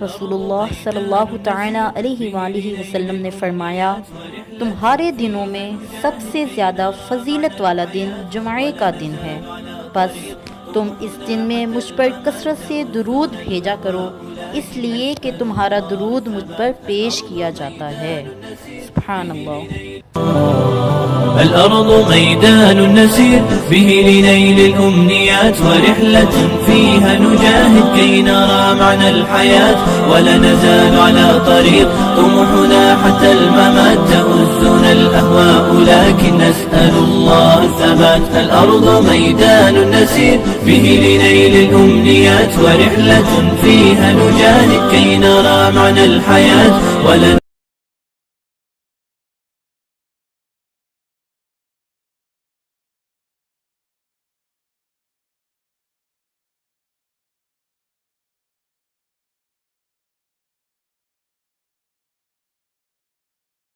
रसूलुल्लाह सल्लल्लाहु तआला अलैहि वसल्लम ने फरमाया, तुम्हारे दिनों में सबसे ज़्यादा फजीलत वाला दिन जुम्मे का दिन है। बस तुम इस दिन में मुझ पर कसरत से दुरूद भेजा करो, इसलिए कि तुम्हारा दुरूद मुझ पर पेश किया जाता है। सुभान अल्लाह। الأرض ميدان نسير به لنيل الأمنيات، ورحلة فيها نجاهد كي نرى معنى الحياة، ولا نزال على طريق طموحنا حتى الممات، تؤذنا الأهواء لكن نسأل الله الثبات. الأرض ميدان نسير به لنيل الأمنيات، ورحلة فيها نجاهد كي نرى معنى الحياة، ولا